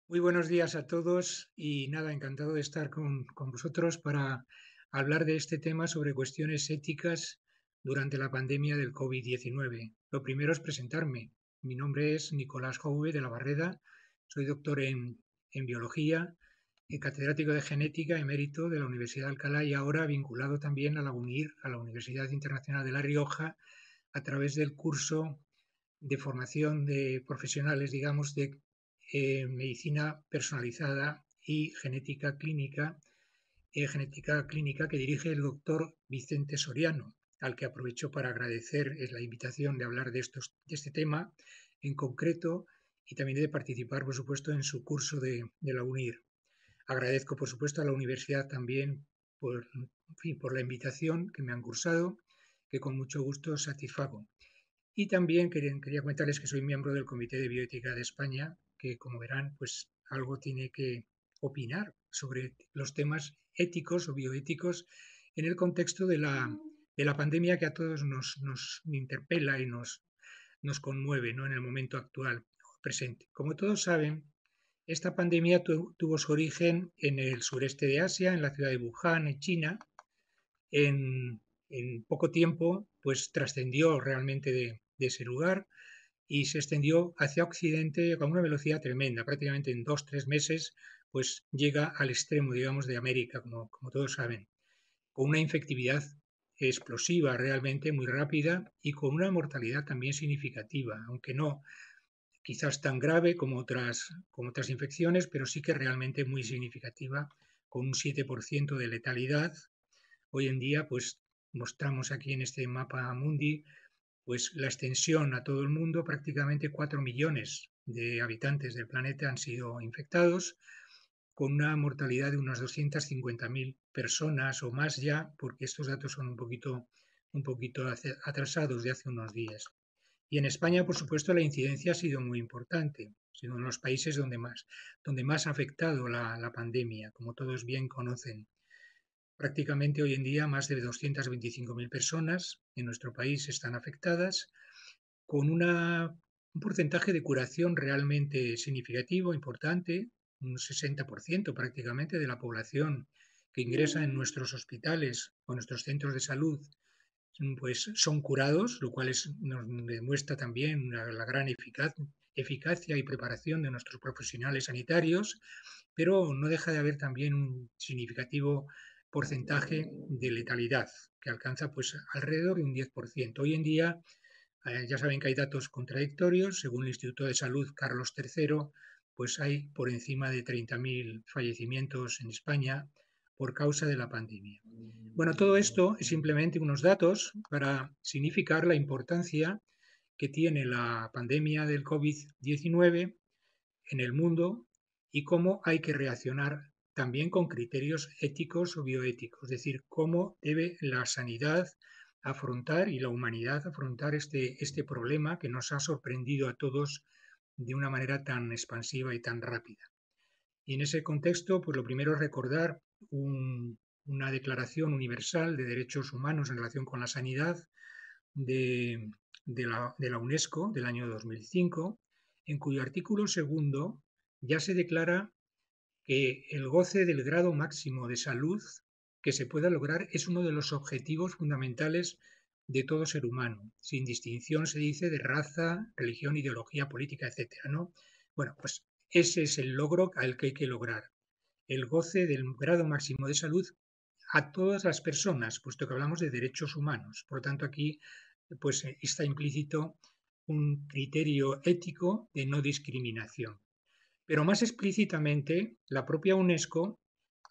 Muy buenos días a todos y nada, encantado de estar con vosotros para hablar de este tema sobre cuestiones éticas durante la pandemia del COVID-19. Lo primero es presentarme. Mi nombre es Nicolás Jouve de la Barreda, soy doctor en biología, catedrático de genética emérito de la Universidad de Alcalá y ahora vinculado también a la UNIR, a la Universidad Internacional de La Rioja, a través del curso de formación de profesionales, digamos, de medicina personalizada y genética clínica que dirige el doctor Vicente Soriano, al que aprovecho para agradecer la invitación de hablar de este tema en concreto y también de participar, por supuesto, en su curso de la UNIR. Agradezco, por supuesto, a la universidad también en fin, por la invitación que me han cursado, que con mucho gusto satisfago. Y también quería comentarles que soy miembro del Comité de Bioética de España, que como verán, pues algo tiene que opinar sobre los temas éticos o bioéticos en el contexto de la pandemia que a todos nos interpela y nos conmueve, ¿no? En el momento actual presente. Como todos saben, esta pandemia tuvo su origen en el sureste de Asia, en la ciudad de Wuhan, en China. En poco tiempo, pues trascendió realmente de ese lugar y se extendió hacia Occidente con una velocidad tremenda. Prácticamente en 2 o 3 meses, pues llega al extremo, digamos, de América, como todos saben, con una infectividad explosiva realmente muy rápida y con una mortalidad también significativa, aunque no quizás tan grave como otras infecciones, pero sí que realmente muy significativa, con un 7% de letalidad. Hoy en día, pues mostramos aquí en este mapa mundi, pues la extensión a todo el mundo, prácticamente 4 millones de habitantes del planeta han sido infectados, con una mortalidad de unas 250.000 personas o más ya, porque estos datos son un poquito atrasados de hace unos días. Y en España, por supuesto, la incidencia ha sido muy importante, ha sido uno de los países donde más ha afectado la pandemia, como todos bien conocen. Prácticamente hoy en día más de 225.000 personas en nuestro país están afectadas, con un porcentaje de curación realmente significativo, importante, un 60% prácticamente de la población que ingresa en nuestros hospitales o nuestros centros de salud, pues son curados, lo cual nos demuestra también la gran eficacia y preparación de nuestros profesionales sanitarios, pero no deja de haber también un significativo porcentaje de letalidad, que alcanza pues alrededor de un 10%. Hoy en día ya saben que hay datos contradictorios. Según el Instituto de Salud Carlos III, pues hay por encima de 30.000 fallecimientos en España por causa de la pandemia. Bueno, todo esto es simplemente unos datos para significar la importancia que tiene la pandemia del COVID-19 en el mundo y cómo hay que reaccionar también con criterios éticos o bioéticos, es decir, cómo debe la sanidad afrontar y la humanidad afrontar este problema que nos ha sorprendido a todos de una manera tan expansiva y tan rápida. Y en ese contexto, pues lo primero es recordar una declaración universal de derechos humanos en relación con la sanidad de, de la UNESCO del año 2005, en cuyo artículo segundo ya se declara que el goce del grado máximo de salud que se pueda lograr es uno de los objetivos fundamentales de todo ser humano, sin distinción, se dice, de raza, religión, ideología política, etcétera, ¿no? Bueno, pues ese es el logro al que hay que lograr, el goce del grado máximo de salud a todas las personas, puesto que hablamos de derechos humanos. Por lo tanto, aquí pues está implícito un criterio ético de no discriminación. Pero más explícitamente, la propia UNESCO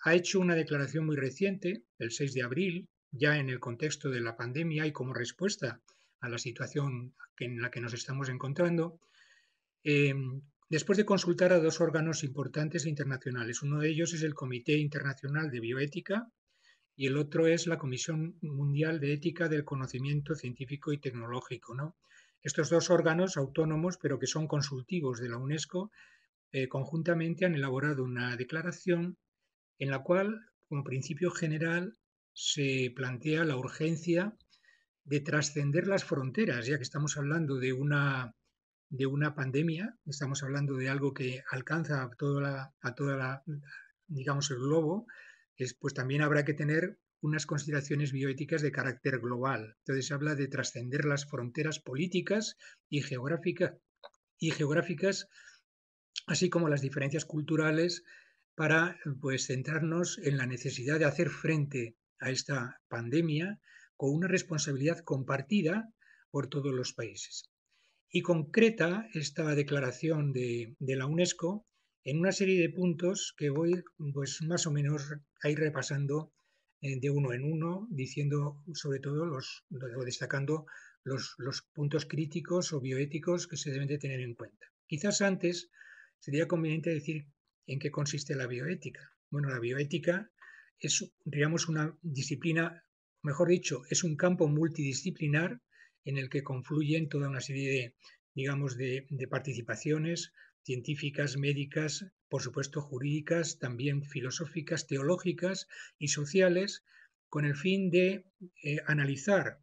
ha hecho una declaración muy reciente, el 6 de abril, ya en el contexto de la pandemia y como respuesta a la situación en la que nos estamos encontrando, eh, después de consultar a dos órganos importantes e internacionales. Uno de ellos es el Comité Internacional de Bioética y el otro es la Comisión Mundial de Ética del Conocimiento Científico y Tecnológico, ¿no? Estos dos órganos autónomos, pero que son consultivos de la UNESCO, conjuntamente han elaborado una declaración en la cual, como principio general, se plantea la urgencia de trascender las fronteras, ya que estamos hablando de una pandemia, estamos hablando de algo que alcanza a toda la, digamos, el globo, pues también habrá que tener unas consideraciones bioéticas de carácter global. Entonces se habla de trascender las fronteras políticas y geográficas, así como las diferencias culturales, para pues centrarnos en la necesidad de hacer frente a esta pandemia con una responsabilidad compartida por todos los países. Y concreta esta declaración de la UNESCO en una serie de puntos que voy pues más o menos a ir repasando de uno en uno, diciendo sobre todo o destacando los puntos críticos o bioéticos que se deben de tener en cuenta. Quizás antes sería conveniente decir en qué consiste la bioética. Bueno, la bioética es, digamos, una disciplina, mejor dicho, es un campo multidisciplinar en el que confluyen toda una serie de, digamos, de participaciones científicas, médicas, por supuesto jurídicas, también filosóficas, teológicas y sociales, con el fin de analizar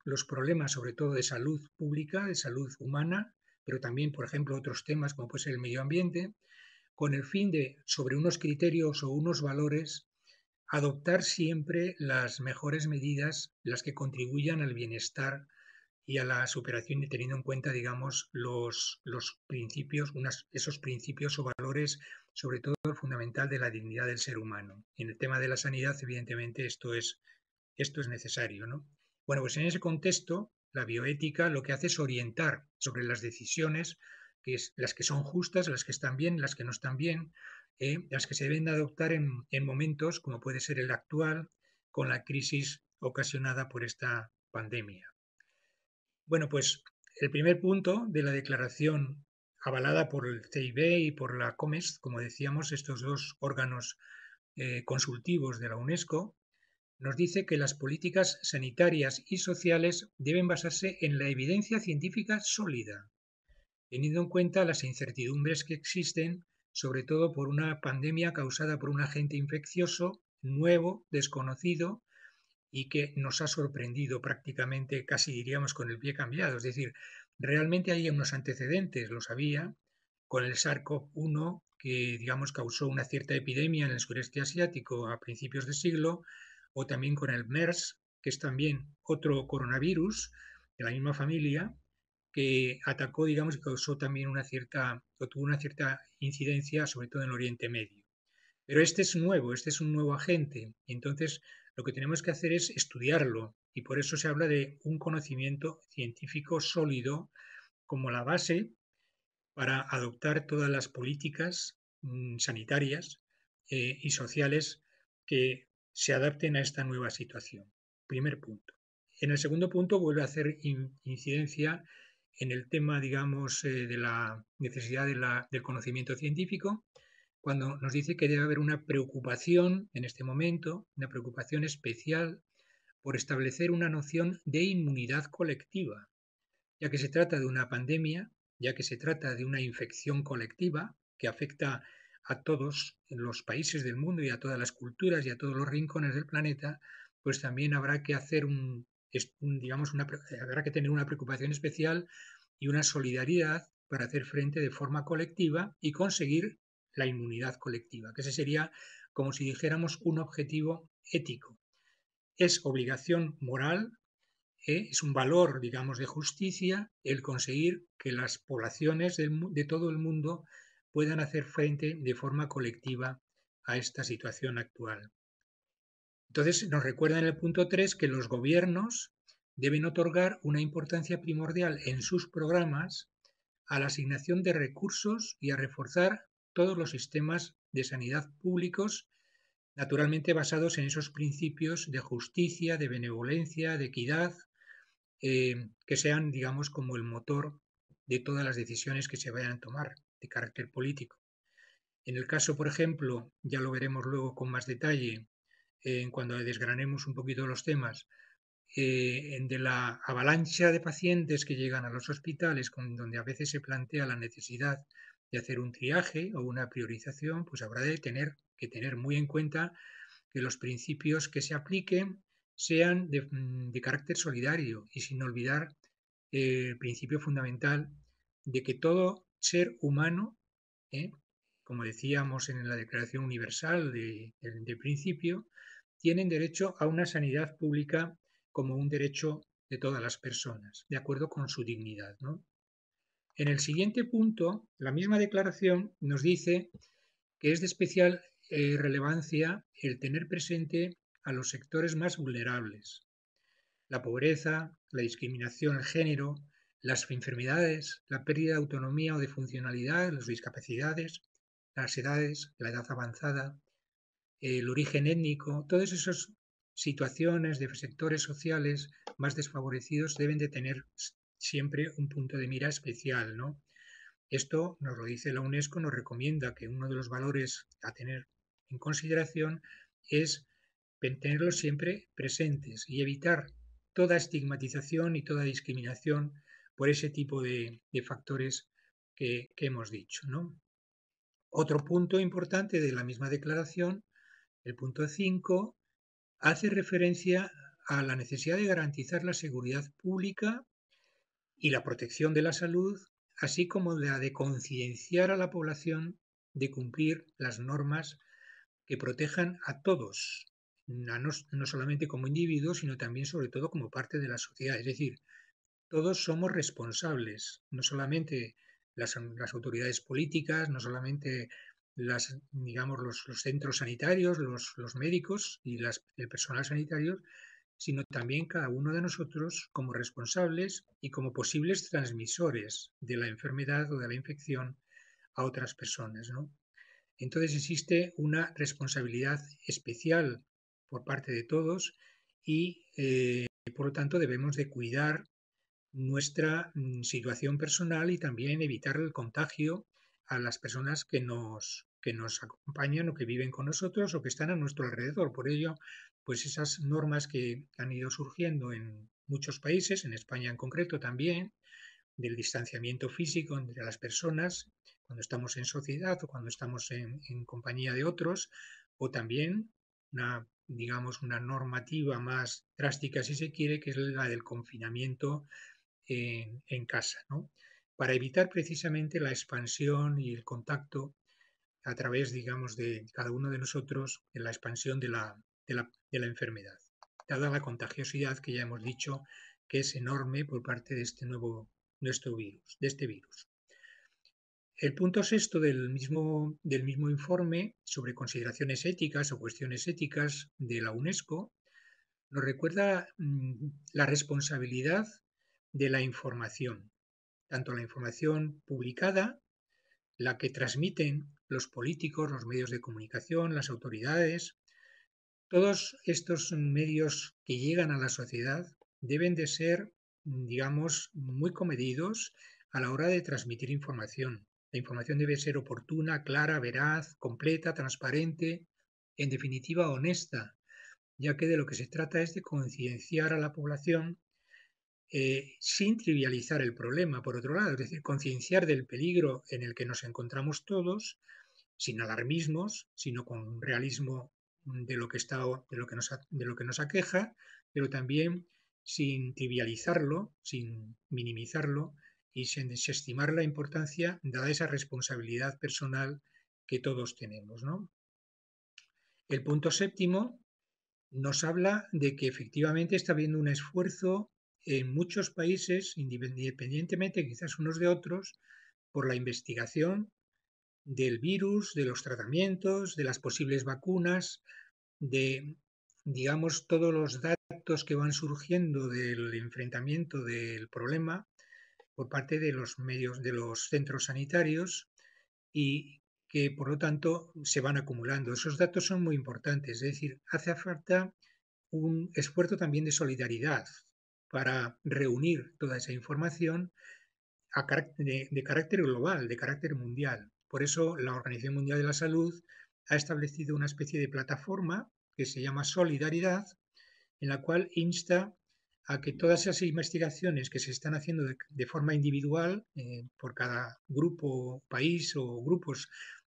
los problemas, sobre todo de salud pública, de salud humana, pero también, por ejemplo, otros temas como puede ser el medio ambiente, con el fin de, sobre unos criterios o unos valores, adoptar siempre las mejores medidas, las que contribuyan al bienestar y a la superación, y teniendo en cuenta, digamos, los principios, esos principios o valores, sobre todo el fundamental de la dignidad del ser humano. Y en el tema de la sanidad, evidentemente, esto es necesario, ¿no? Bueno, pues en ese contexto, la bioética lo que hace es orientar sobre las decisiones, que es las que son justas, las que están bien, las que no están bien, las que se deben de adoptar en momentos como puede ser el actual, con la crisis ocasionada por esta pandemia. Bueno, pues el primer punto de la declaración avalada por el CIB y por la COMES, como decíamos, estos dos órganos consultivos de la UNESCO, nos dice que las políticas sanitarias y sociales deben basarse en la evidencia científica sólida, teniendo en cuenta las incertidumbres que existen, sobre todo por una pandemia causada por un agente infeccioso nuevo, desconocido, y que nos ha sorprendido prácticamente, casi diríamos, con el pie cambiado. Es decir, realmente hay unos antecedentes, los había, con el SARS-CoV-1, que digamos causó una cierta epidemia en el sureste asiático a principios de siglo, o también con el MERS, que es también otro coronavirus de la misma familia, que atacó, digamos, y causó también o tuvo una cierta incidencia, sobre todo en el Oriente Medio. Pero este es un nuevo agente, y entonces lo que tenemos que hacer es estudiarlo, y por eso se habla de un conocimiento científico sólido como la base para adoptar todas las políticas sanitarias y sociales que se adapten a esta nueva situación. Primer punto. En el segundo punto vuelve a hacer incidencia en el tema, digamos, de la necesidad del conocimiento científico, cuando nos dice que debe haber una preocupación en este momento, una preocupación especial por establecer una noción de inmunidad colectiva, ya que se trata de una pandemia, ya que se trata de una infección colectiva que afecta a todos los países del mundo y a todas las culturas y a todos los rincones del planeta, pues también habrá que hacer digamos, habrá que tener una preocupación especial y una solidaridad para hacer frente de forma colectiva y conseguir la inmunidad colectiva, que ese sería, como si dijéramos, un objetivo ético. Es obligación moral, es un valor, digamos, de justicia el conseguir que las poblaciones de todo el mundo puedan hacer frente de forma colectiva a esta situación actual. Entonces, nos recuerda en el punto 3 que los gobiernos deben otorgar una importancia primordial en sus programas a la asignación de recursos y a reforzar todos los sistemas de sanidad públicos, naturalmente basados en esos principios de justicia, de benevolencia, de equidad, que sean, digamos, como el motor de todas las decisiones que se vayan a tomar de carácter político. En el caso, por ejemplo, ya lo veremos luego con más detalle, cuando desgranemos un poquito los temas, de la avalancha de pacientes que llegan a los hospitales, donde a veces se plantea la necesidad de hacer un triaje o una priorización, pues habrá que tener muy en cuenta que los principios que se apliquen sean de carácter solidario y sin olvidar el principio fundamental de que todo ser humano, ¿eh? Como decíamos en la Declaración Universal de principio, tienen derecho a una sanidad pública como un derecho de todas las personas, de acuerdo con su dignidad, ¿no? En el siguiente punto, la misma declaración nos dice que es de especial relevancia el tener presente a los sectores más vulnerables, la pobreza, la discriminación, el género, las enfermedades, la pérdida de autonomía o de funcionalidad, las discapacidades, las edades, la edad avanzada, el origen étnico, todas esas situaciones de sectores sociales más desfavorecidos deben de tener siempre un punto de mira especial, ¿no? Esto nos lo dice la UNESCO, nos recomienda que uno de los valores a tener en consideración es tenerlos siempre presentes y evitar toda estigmatización y toda discriminación por ese tipo de factores que hemos dicho, ¿no? Otro punto importante de la misma declaración, el punto 5, hace referencia a la necesidad de garantizar la seguridad pública y la protección de la salud, así como la de concienciar a la población de cumplir las normas que protejan a todos, no solamente como individuos, sino también sobre todo como parte de la sociedad. Es decir, todos somos responsables, no solamente las autoridades políticas, no solamente digamos, los centros sanitarios, los médicos y el personal sanitario, sino también cada uno de nosotros como responsables y como posibles transmisores de la enfermedad o de la infección a otras personas, ¿no? Entonces existe una responsabilidad especial por parte de todos y por lo tanto debemos de cuidar nuestra situación personal y también evitar el contagio a las personas que nos acompañan o que viven con nosotros o que están a nuestro alrededor. Por ello, pues esas normas que han ido surgiendo en muchos países, en España en concreto también, del distanciamiento físico entre las personas cuando estamos en sociedad o cuando estamos en compañía de otros, o también digamos, una normativa más drástica, si se quiere, que es la del confinamiento en casa, ¿no? Para evitar precisamente la expansión y el contacto a través, digamos, de cada uno de nosotros en la expansión de la enfermedad, dada la contagiosidad que ya hemos dicho que es enorme por parte de de este virus. El punto sexto del mismo informe sobre consideraciones éticas o cuestiones éticas de la UNESCO nos recuerda la responsabilidad de la información, tanto la información publicada, la que transmiten los políticos, los medios de comunicación, las autoridades, todos estos medios que llegan a la sociedad deben de ser, digamos, muy comedidos a la hora de transmitir información. La información debe ser oportuna, clara, veraz, completa, transparente, en definitiva honesta, ya que de lo que se trata es de concienciar a la población sin trivializar el problema, por otro lado, es decir, concienciar del peligro en el que nos encontramos todos, sin alarmismos, sino con un realismo de lo que nos aqueja, pero también sin trivializarlo, sin minimizarlo y sin desestimar la importancia dada esa responsabilidad personal que todos tenemos, ¿no? El punto séptimo nos habla de que efectivamente está habiendo un esfuerzo en muchos países, independientemente quizás unos de otros, por la investigación del virus, de los tratamientos, de las posibles vacunas, de, digamos, todos los datos que van surgiendo del enfrentamiento del problema por parte de los medios, de los centros sanitarios y que, por lo tanto, se van acumulando. Esos datos son muy importantes, es decir, hace falta un esfuerzo también de solidaridad para reunir toda esa información de carácter global, de carácter mundial. Por eso la Organización Mundial de la Salud ha establecido una especie de plataforma que se llama Solidaridad, en la cual insta a que todas esas investigaciones que se están haciendo de forma individual por cada grupo, país o grupos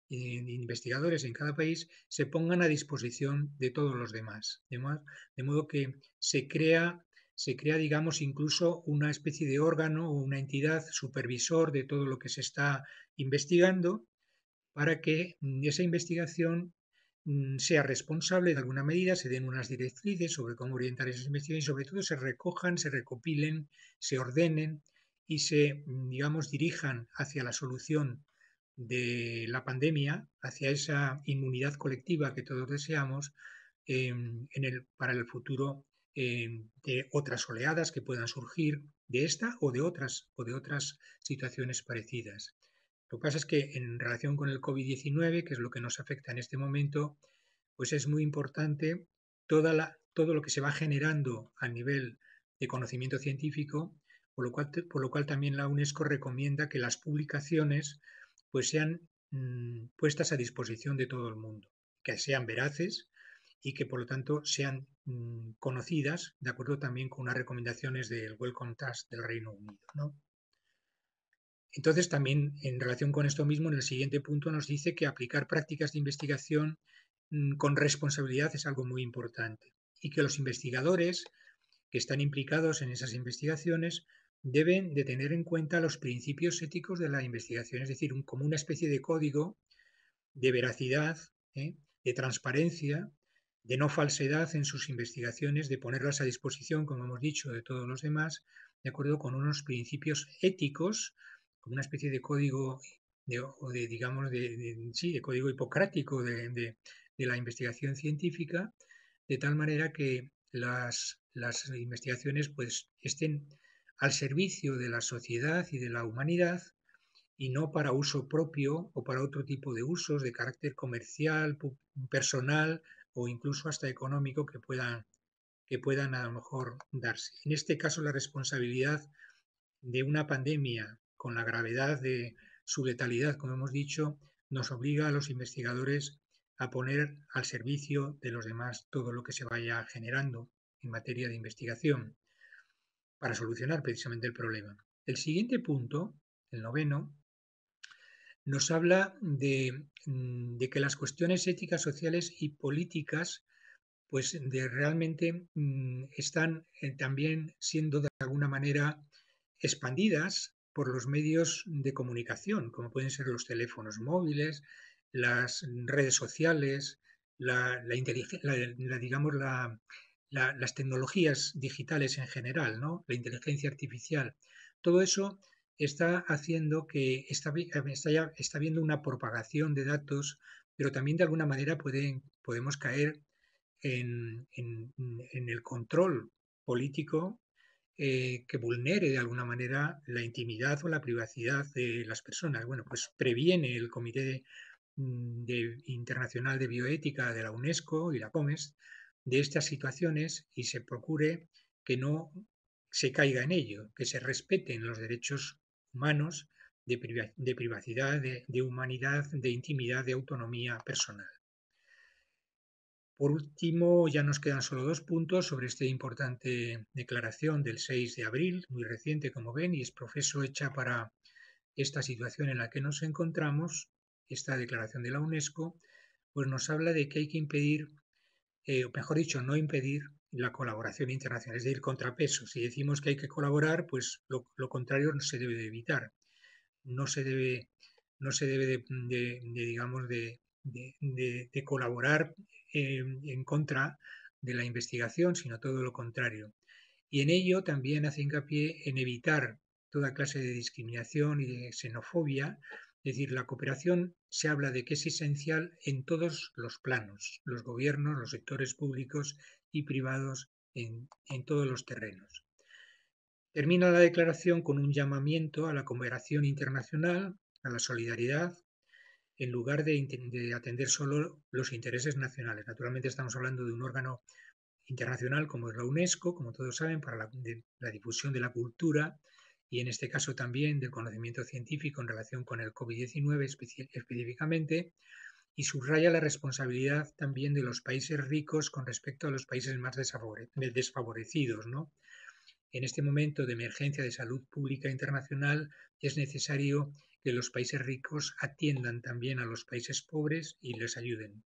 de investigadores en cada país se pongan a disposición de todos los demás. De modo que se crea se crea, digamos, incluso una especie de órgano o una entidad supervisor de todo lo que se está investigando para que esa investigación sea responsable de alguna medida, se den unas directrices sobre cómo orientar esas investigaciones y sobre todo se recojan, se recopilen, se ordenen y se, digamos, dirijan hacia la solución de la pandemia, hacia esa inmunidad colectiva que todos deseamos para el futuro de otras oleadas que puedan surgir de esta o de otras situaciones parecidas. Lo que pasa es que en relación con el COVID-19, que es lo que nos afecta en este momento, pues es muy importante todo lo que se va generando a nivel de conocimiento científico, por lo cual también la UNESCO recomienda que las publicaciones pues sean puestas a disposición de todo el mundo, que sean veraces y que por lo tanto sean conocidas, de acuerdo también con unas recomendaciones del Wellcome Trust del Reino Unido, ¿no? Entonces, también en relación con esto mismo, en el siguiente punto nos dice que aplicar prácticas de investigación con responsabilidad es algo muy importante y que los investigadores que están implicados en esas investigaciones deben de tener en cuenta los principios éticos de la investigación, es decir, como una especie de código de veracidad, de transparencia, de no falsedad en sus investigaciones, de ponerlas a disposición, como hemos dicho, de todos los demás, de acuerdo con unos principios éticos, como una especie de código digamos, sí, de código hipocrático de la investigación científica, de tal manera que las investigaciones pues, estén al servicio de la sociedad y de la humanidad y no para uso propio o para otro tipo de usos de carácter comercial, personal o incluso hasta económico que puedan a lo mejor darse. En este caso, la responsabilidad de una pandemia con la gravedad de su letalidad, como hemos dicho, nos obliga a los investigadores a poner al servicio de los demás todo lo que se vaya generando en materia de investigación para solucionar precisamente el problema. El siguiente punto, el noveno, nos habla de que las cuestiones éticas, sociales y políticas pues de realmente están también siendo de alguna manera expandidas por los medios de comunicación, como pueden ser los teléfonos móviles, las redes sociales, digamos las tecnologías digitales en general, ¿no? La inteligencia artificial. Todo eso está haciendo que está habiendo una propagación de datos, pero también de alguna manera podemos caer en el control político que vulnere de alguna manera la intimidad o la privacidad de las personas. Bueno, pues previene el Comité Internacional de Bioética de la UNESCO y la COMES de estas situaciones y se procure que no se caiga en ello, que se respeten los derechos humanos de privacidad, de humanidad, de intimidad, de autonomía personal. Por último, ya nos quedan solo dos puntos sobre esta importante declaración del 6 de abril, muy reciente como ven, y es profeso hecha para esta situación en la que nos encontramos. Esta declaración de la UNESCO pues nos habla de que hay que impedir, o mejor dicho, no impedir la colaboración internacional, es decir, contrapeso. Si decimos que hay que colaborar, pues lo contrario no se debe de evitar. No se debe, no se debe digamos, de colaborar en contra de la investigación, sino todo lo contrario. Y en ello también hace hincapié en evitar toda clase de discriminación y de xenofobia. Es decir, la cooperación se habla de que es esencial en todos los planos, los gobiernos, los sectores públicos y privados en todos los terrenos. Termina la declaración con un llamamiento a la cooperación internacional, a la solidaridad, en lugar de atender solo los intereses nacionales. Naturalmente estamos hablando de un órgano internacional como es la UNESCO, como todos saben, para la difusión de la cultura y en este caso también del conocimiento científico en relación con el COVID-19 específicamente, y subraya la responsabilidad también de los países ricos con respecto a los países más desfavorecidos, ¿no? En este momento de emergencia de salud pública internacional es necesario que los países ricos atiendan también a los países pobres y les ayuden.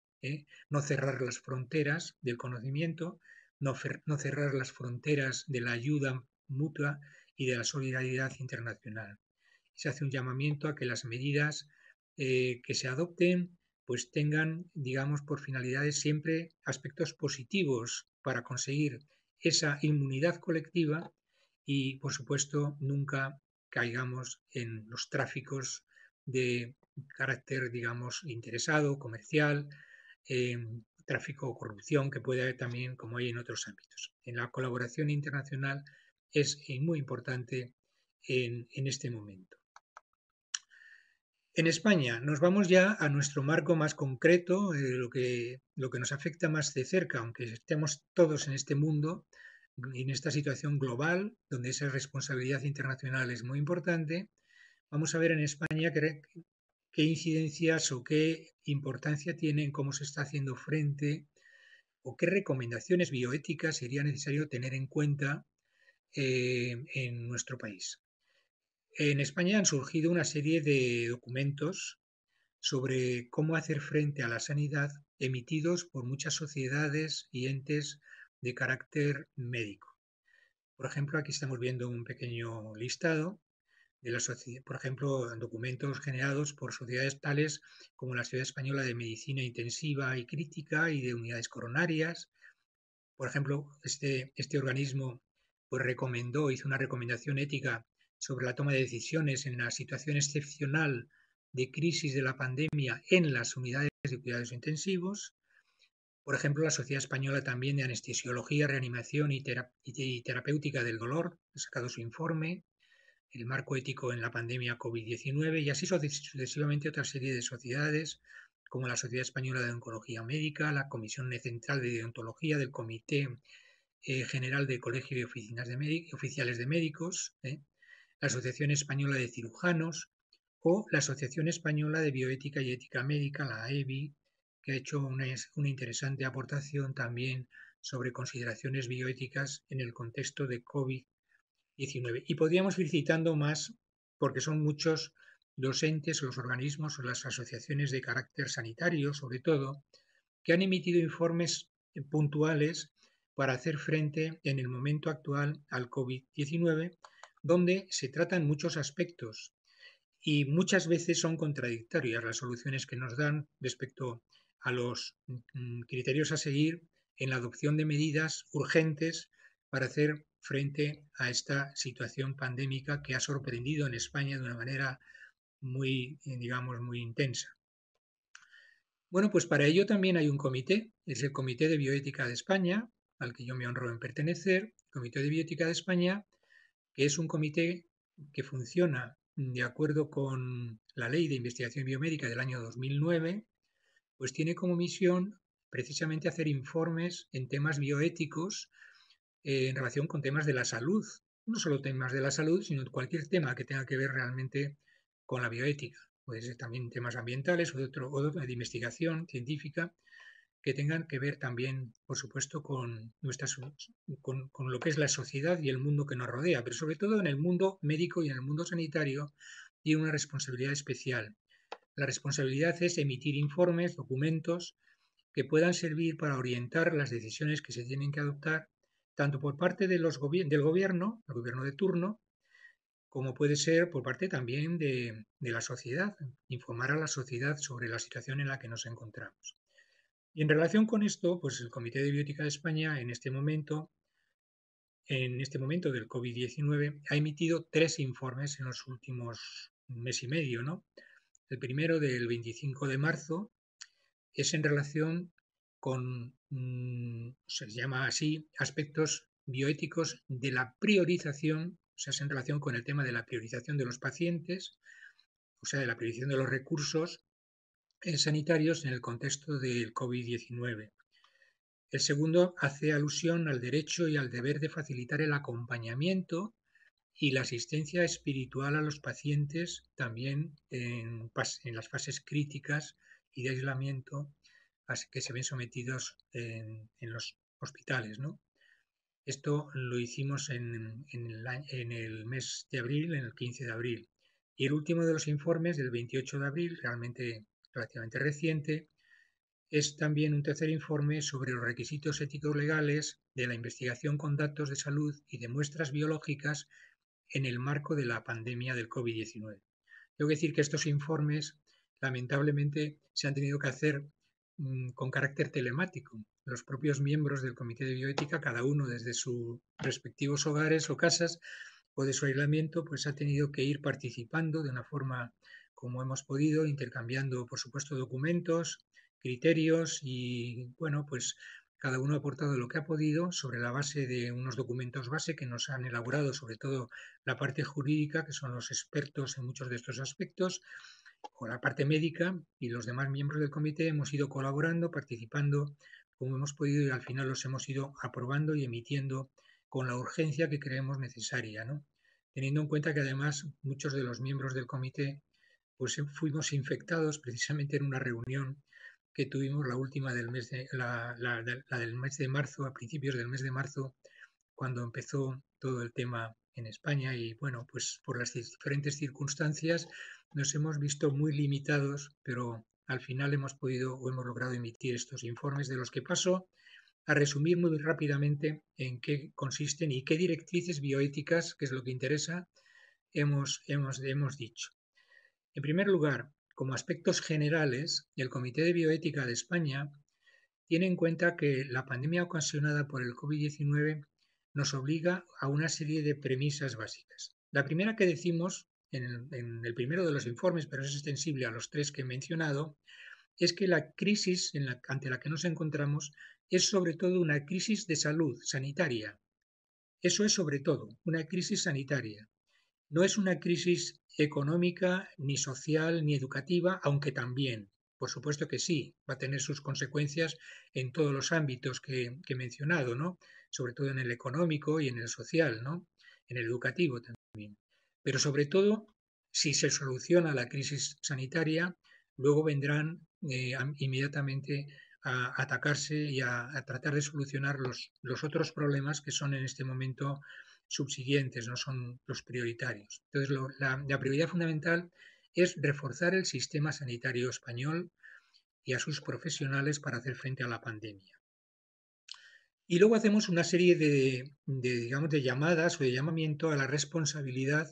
No cerrar las fronteras del conocimiento, no cerrar las fronteras de la ayuda mutua y de la solidaridad internacional. Se hace un llamamiento a que las medidas que se adopten pues tengan, digamos, por finalidades siempre aspectos positivos para conseguir esa inmunidad colectiva y, por supuesto, nunca caigamos en los tráficos de carácter, digamos, interesado, comercial, eh, tráfico o corrupción que puede haber también, como hay en otros ámbitos. En la colaboración internacional es muy importante en este momento. En España nos vamos ya a nuestro marco más concreto, lo que nos afecta más de cerca, aunque estemos todos en este mundo, en esta situación global, donde esa responsabilidad internacional es muy importante. Vamos a ver en España qué incidencias o qué importancia tiene en cómo se está haciendo frente o qué recomendaciones bioéticas sería necesario tener en cuenta en nuestro país. En España han surgido una serie de documentos sobre cómo hacer frente a la sanidad emitidos por muchas sociedades y entes de carácter médico. Por ejemplo, aquí estamos viendo un pequeño listado de la sociedad, por ejemplo, documentos generados por sociedades tales como la Sociedad Española de Medicina Intensiva y Crítica y de Unidades Coronarias. Por ejemplo, este organismo pues hizo una recomendación ética sobre la toma de decisiones en la situación excepcional de crisis de la pandemia en las unidades de cuidados intensivos. Por ejemplo, la Sociedad Española también de Anestesiología, Reanimación y Terapéutica del Dolor ha sacado su informe, el marco ético en la pandemia COVID-19 y así sucesivamente otra serie de sociedades como la Sociedad Española de Oncología Médica, la Comisión Central de Deontología del Comité General del Colegio de Oficiales de Médicos, la Asociación Española de Cirujanos o la Asociación Española de Bioética y Ética Médica, la AEBI, que ha hecho una interesante aportación también sobre consideraciones bioéticas en el contexto de COVID-19. Y podríamos ir citando más porque son muchos los entes, los organismos o las asociaciones de carácter sanitario, sobre todo, que han emitido informes puntuales para hacer frente en el momento actual al COVID-19, donde se tratan muchos aspectos y muchas veces son contradictorias las soluciones que nos dan respecto a los criterios a seguir en la adopción de medidas urgentes para hacer frente a esta situación pandémica que ha sorprendido en España de una manera muy, digamos, muy intensa. Bueno, pues para ello también hay un comité, es el Comité de Bioética de España, al que yo me honro en pertenecer, el Comité de Bioética de España, que es un comité que funciona de acuerdo con la Ley de Investigación Biomédica del año 2009, pues tiene como misión precisamente hacer informes en temas bioéticos en relación con temas de la salud, no solo temas de la salud, sino cualquier tema que tenga que ver realmente con la bioética. Puede ser también temas ambientales o de investigación científica que tengan que ver también, por supuesto, con lo que es la sociedad y el mundo que nos rodea, pero sobre todo en el mundo médico y en el mundo sanitario tiene una responsabilidad especial. La responsabilidad es emitir informes, documentos que puedan servir para orientar las decisiones que se tienen que adoptar, tanto por parte del gobierno, el gobierno de turno, como puede ser por parte también de la sociedad, informar a la sociedad sobre la situación en la que nos encontramos. Y en relación con esto, pues el Comité de Bioética de España en este momento del COVID-19, ha emitido 3 informes en los últimos mes y medio, ¿no? El primero del 25 de marzo es en relación con, se llama así, aspectos bioéticos de la priorización, o sea, es en relación con el tema de la priorización de los pacientes, o sea, de la priorización de los recursos sanitarios en el contexto del COVID-19. El segundo hace alusión al derecho y al deber de facilitar el acompañamiento y la asistencia espiritual a los pacientes también en las fases críticas y de aislamiento que se ven sometidos en los hospitales, ¿no? Esto lo hicimos en el mes de abril, en el 15 de abril. Y el último de los informes, del 28 de abril, realmente relativamente reciente, es también un tercer informe sobre los requisitos éticos legales de la investigación con datos de salud y de muestras biológicas en el marco de la pandemia del COVID-19. Tengo que decir que estos informes, lamentablemente, se han tenido que hacer con carácter telemático. Los propios miembros del Comité de Bioética, cada uno desde sus respectivos hogares o casas o de su aislamiento, pues ha tenido que ir participando de una forma como hemos podido, intercambiando, por supuesto, documentos, criterios y, bueno, pues cada uno ha aportado lo que ha podido sobre la base de unos documentos base que nos han elaborado, sobre todo la parte jurídica, que son los expertos en muchos de estos aspectos, o la parte médica, y los demás miembros del comité hemos ido colaborando, participando como hemos podido y al final los hemos ido aprobando y emitiendo con la urgencia que creemos necesaria, ¿no? Teniendo en cuenta que además muchos de los miembros del comité pues fuimos infectados precisamente en una reunión que tuvimos la última del mes la del mes de marzo, a principios del mes de marzo, cuando empezó todo el tema en España y bueno, pues por las diferentes circunstancias nos hemos visto muy limitados, pero al final hemos podido o hemos logrado emitir estos informes de los que paso a resumir muy rápidamente en qué consisten y qué directrices bioéticas, que es lo que interesa, hemos dicho. En primer lugar, como aspectos generales, el Comité de Bioética de España tiene en cuenta que la pandemia ocasionada por el COVID-19 nos obliga a una serie de premisas básicas. La primera que decimos en el primero de los informes, pero es extensible a los tres que he mencionado, es que la crisis ante la que nos encontramos es sobre todo una crisis de salud sanitaria. Eso es sobre todo una crisis sanitaria. No es una crisis económica, ni social, ni educativa, aunque también, por supuesto que sí, va a tener sus consecuencias en todos los ámbitos que he mencionado, ¿no? Sobre todo en el económico y en el social, ¿no? En el educativo también. Pero sobre todo, si se soluciona la crisis sanitaria, luego vendrán inmediatamente a atacarse y a tratar de solucionar los otros problemas que son en este momento subsiguientes, no son los prioritarios. Entonces, la prioridad fundamental es reforzar el sistema sanitario español y a sus profesionales para hacer frente a la pandemia. Y luego hacemos una serie digamos, de llamadas o de llamamiento a la responsabilidad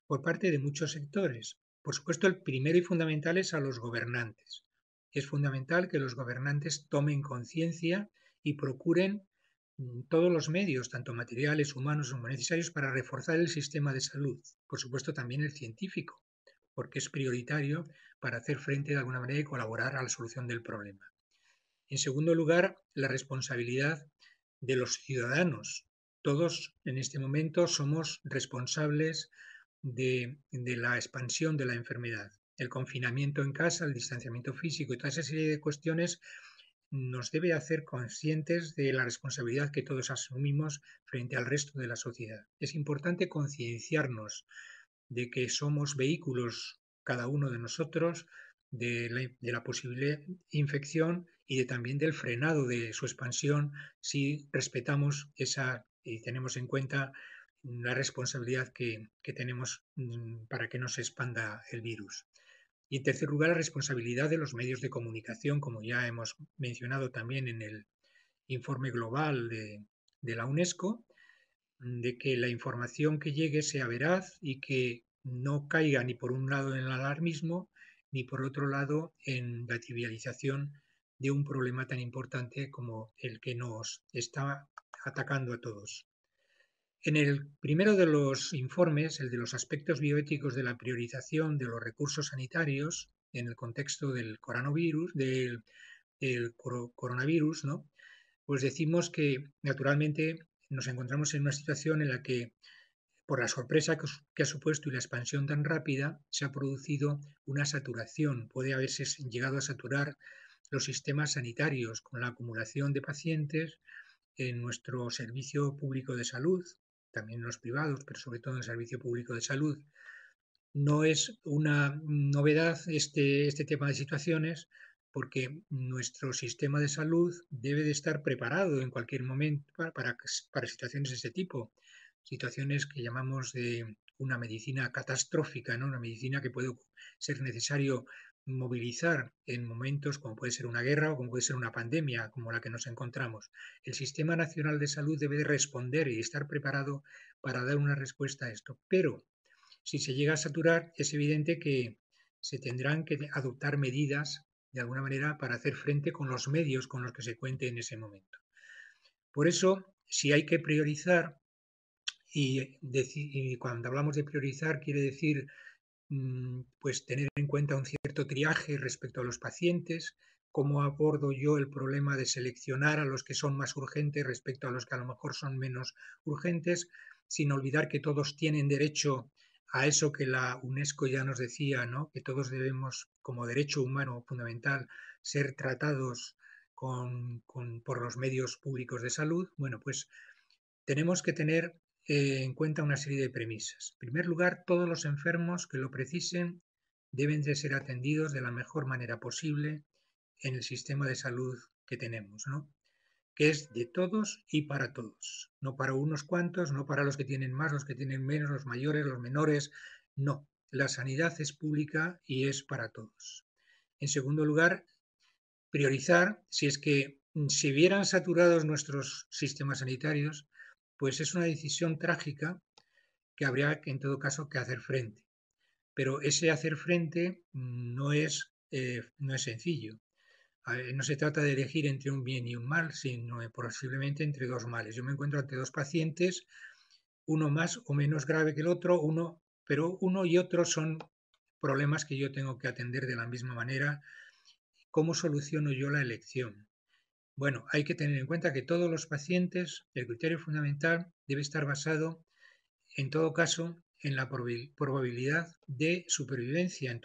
por parte de muchos sectores. Por supuesto, el primero y fundamental es a los gobernantes. Es fundamental que los gobernantes tomen conciencia y procuren todos los medios, tanto materiales, humanos como necesarios, para reforzar el sistema de salud. Por supuesto, también el científico, porque es prioritario para hacer frente de alguna manera y colaborar a la solución del problema. En segundo lugar, la responsabilidad de los ciudadanos. Todos en este momento somos responsables de la expansión de la enfermedad. El confinamiento en casa, el distanciamiento físico y toda esa serie de cuestiones nos debe hacer conscientes de la responsabilidad que todos asumimos frente al resto de la sociedad. Es importante concienciarnos de que somos vehículos, cada uno de nosotros, de la posible infección y también del frenado de su expansión si respetamos esa y tenemos en cuenta la responsabilidad que tenemos para que no se expanda el virus. Y en tercer lugar, la responsabilidad de los medios de comunicación, como ya hemos mencionado también en el informe global de la UNESCO, de que la información que llegue sea veraz y que no caiga ni por un lado en el alarmismo, ni por otro lado en la trivialización de un problema tan importante como el que nos está atacando a todos. En el primero de los informes, el de los aspectos bioéticos de la priorización de los recursos sanitarios en el contexto del coronavirus, ¿no? Pues decimos que naturalmente nos encontramos en una situación en la que, por la sorpresa que ha supuesto y la expansión tan rápida, se ha producido una saturación. Puede haberse llegado a saturar los sistemas sanitarios con la acumulación de pacientes en nuestro servicio público de salud, también en los privados, pero sobre todo en el servicio público de salud. No es una novedad este tema de situaciones porque nuestro sistema de salud debe de estar preparado en cualquier momento para situaciones de este tipo, situaciones que llamamos de una medicina catastrófica, ¿no? Una medicina que puede ser necesario movilizar en momentos como puede ser una guerra o como puede ser una pandemia como la que nos encontramos. El Sistema Nacional de Salud debe responder y estar preparado para dar una respuesta a esto. Pero si se llega a saturar, es evidente que se tendrán que adoptar medidas de alguna manera para hacer frente con los medios con los que se cuente en ese momento. Por eso, si hay que priorizar, y cuando hablamos de priorizar quiere decir pues tener en cuenta un cierto triaje respecto a los pacientes, cómo abordo yo el problema de seleccionar a los que son más urgentes respecto a los que a lo mejor son menos urgentes, sin olvidar que todos tienen derecho a eso que la UNESCO ya nos decía, ¿no? Que todos debemos, como derecho humano fundamental, ser tratados por los medios públicos de salud. Bueno, pues tenemos que tener en cuenta una serie de premisas. En primer lugar, todos los enfermos que lo precisen deben de ser atendidos de la mejor manera posible en el sistema de salud que tenemos, ¿no? Que es de todos y para todos, no para unos cuantos, no para los que tienen más, los que tienen menos, los mayores, los menores, no. La sanidad es pública y es para todos. En segundo lugar, priorizar, si es que si vieran saturados nuestros sistemas sanitarios, pues es una decisión trágica que habría que en todo caso que hacer frente. Pero ese hacer frente no es sencillo. No se trata de elegir entre un bien y un mal, sino posiblemente entre dos males. Yo me encuentro ante dos pacientes, uno más o menos grave que el otro, pero uno y otro son problemas que yo tengo que atender de la misma manera. ¿Cómo soluciono yo la elección? Bueno, hay que tener en cuenta que todos los pacientes, el criterio fundamental debe estar basado, en todo caso, en la probabilidad de supervivencia.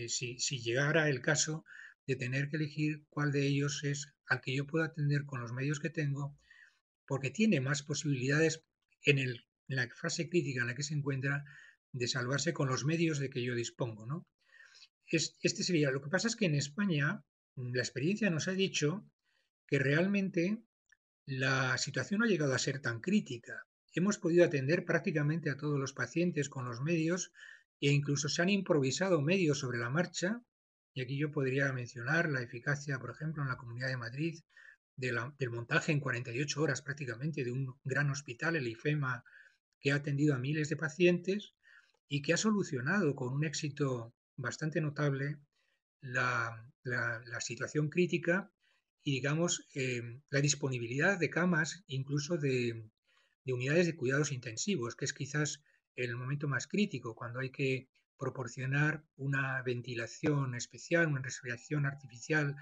Si llegara el caso de tener que elegir cuál de ellos es al que yo puedo atender con los medios que tengo, porque tiene más posibilidades en la fase crítica en la que se encuentra de salvarse con los medios de que yo dispongo, ¿no? Este sería. Lo que pasa es que en España la experiencia nos ha dicho que realmente la situación no ha llegado a ser tan crítica. Hemos podido atender prácticamente a todos los pacientes con los medios e incluso se han improvisado medios sobre la marcha. Y aquí yo podría mencionar la eficacia, por ejemplo, en la Comunidad de Madrid, del montaje en 48 horas prácticamente de un gran hospital, el IFEMA, que ha atendido a miles de pacientes y que ha solucionado con un éxito bastante notable la situación crítica y, digamos, la disponibilidad de camas, incluso de unidades de cuidados intensivos, que es quizás el momento más crítico, cuando hay que proporcionar una ventilación especial, una respiración artificial,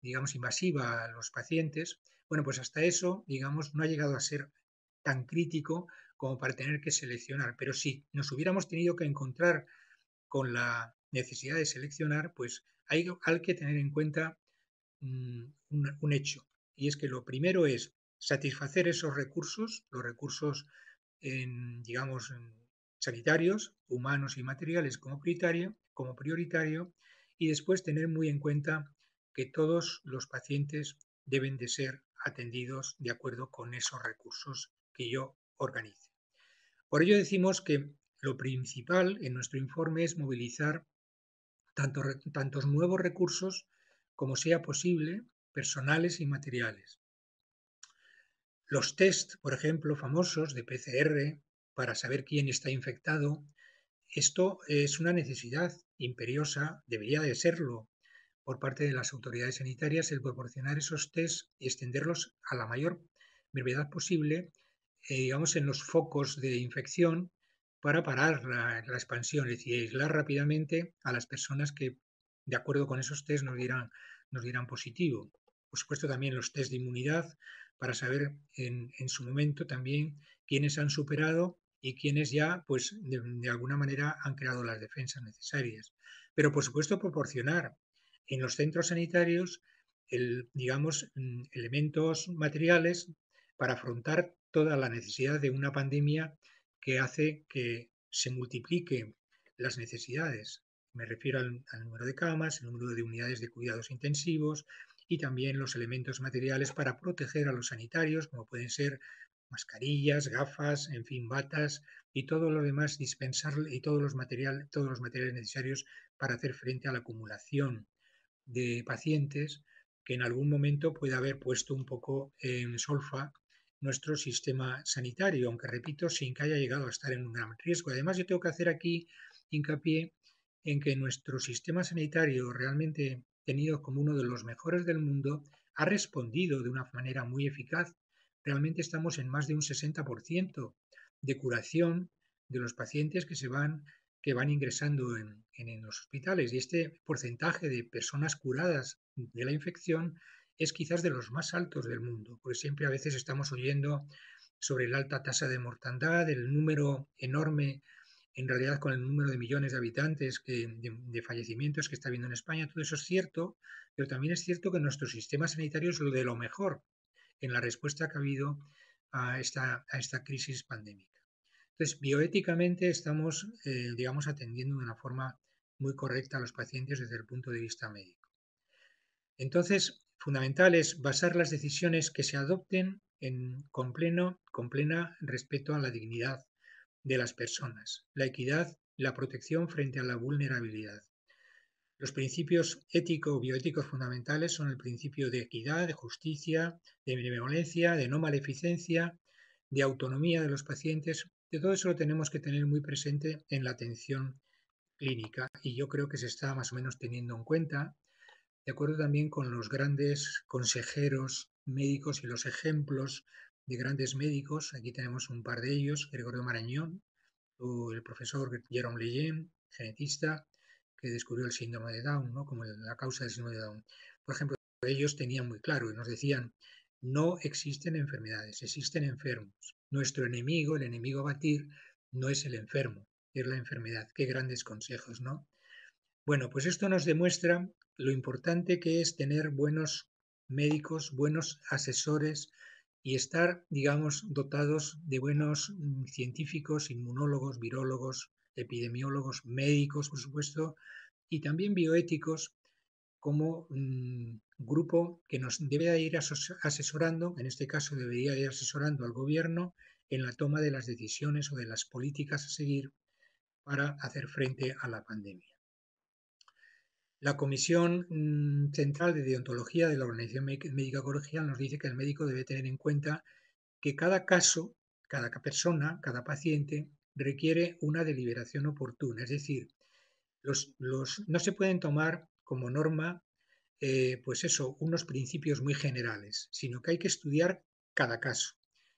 digamos, invasiva a los pacientes. Bueno, pues hasta eso, digamos, no ha llegado a ser tan crítico como para tener que seleccionar. Pero si nos hubiéramos tenido que encontrar con la necesidad de seleccionar, pues hay que tener en cuenta un hecho, y es que lo primero es satisfacer esos recursos, los recursos, digamos, sanitarios, humanos y materiales como prioritario, y después tener muy en cuenta que todos los pacientes deben de ser atendidos de acuerdo con esos recursos que yo organice. Por ello decimos que lo principal en nuestro informe es movilizar tantos nuevos recursos como sea posible, personales y materiales. Los test, por ejemplo, famosos de PCR para saber quién está infectado, esto es una necesidad imperiosa, debería de serlo por parte de las autoridades sanitarias, el proporcionar esos test y extenderlos a la mayor brevedad posible, digamos, en los focos de infección para parar la expansión, es decir, aislar rápidamente a las personas que, de acuerdo con esos test, nos dirán positivo. Por supuesto, también los test de inmunidad para saber en su momento también quiénes han superado y quienes ya, pues, de alguna manera han creado las defensas necesarias. Pero, por supuesto, proporcionar en los centros sanitarios, digamos, elementos materiales para afrontar toda la necesidad de una pandemia que hace que se multipliquen las necesidades. Me refiero al número de camas, el número de unidades de cuidados intensivos y también los elementos materiales para proteger a los sanitarios, como pueden ser mascarillas, gafas, en fin, batas y todo lo demás dispensar y todos los materiales necesarios para hacer frente a la acumulación de pacientes que en algún momento puede haber puesto un poco en solfa nuestro sistema sanitario, aunque repito, sin que haya llegado a estar en un gran riesgo. Además, yo tengo que hacer aquí hincapié en que nuestro sistema sanitario, realmente tenido como uno de los mejores del mundo, ha respondido de una manera muy eficaz. Realmente estamos en más de un 60% de curación de los pacientes que van ingresando en los hospitales. Y este porcentaje de personas curadas de la infección es quizás de los más altos del mundo, porque siempre a veces estamos oyendo sobre la alta tasa de mortandad, el número enorme, en realidad con el número de millones de habitantes de fallecimientos que está habiendo en España. Todo eso es cierto, pero también es cierto que nuestro sistema sanitario es lo de lo mejor en la respuesta que ha habido a esta crisis pandémica. Entonces, bioéticamente estamos, digamos, atendiendo de una forma muy correcta a los pacientes desde el punto de vista médico. Entonces, fundamental es basar las decisiones que se adopten con plena respeto a la dignidad de las personas, la equidad, la protección frente a la vulnerabilidad. Los principios bioéticos fundamentales son el principio de equidad, de justicia, de benevolencia, de no maleficencia, de autonomía de los pacientes. De todo eso lo tenemos que tener muy presente en la atención clínica y yo creo que se está más o menos teniendo en cuenta, de acuerdo también con los grandes consejeros médicos y los ejemplos de grandes médicos. Aquí tenemos un par de ellos: Gregorio Marañón, o el profesor Jerome Lejeune, genetista, que descubrió el síndrome de Down, ¿no? Como la causa del síndrome de Down. Por ejemplo, ellos tenían muy claro y nos decían: no existen enfermedades, existen enfermos. Nuestro enemigo, el enemigo a batir, no es el enfermo, es la enfermedad. Qué grandes consejos, ¿no? Bueno, pues esto nos demuestra lo importante que es tener buenos médicos, buenos asesores y estar, digamos, dotados de buenos científicos, inmunólogos, virólogos, epidemiólogos, médicos, por supuesto, y también bioéticos como grupo que nos debe ir asesorando, en este caso debería ir asesorando al gobierno en la toma de las decisiones o de las políticas a seguir para hacer frente a la pandemia. La Comisión Central de Deontología de la Organización Médica Colegial nos dice que el médico debe tener en cuenta que cada caso, cada persona, cada paciente requiere una deliberación oportuna. Es decir, no se pueden tomar como norma, pues eso, unos principios muy generales, sino que hay que estudiar cada caso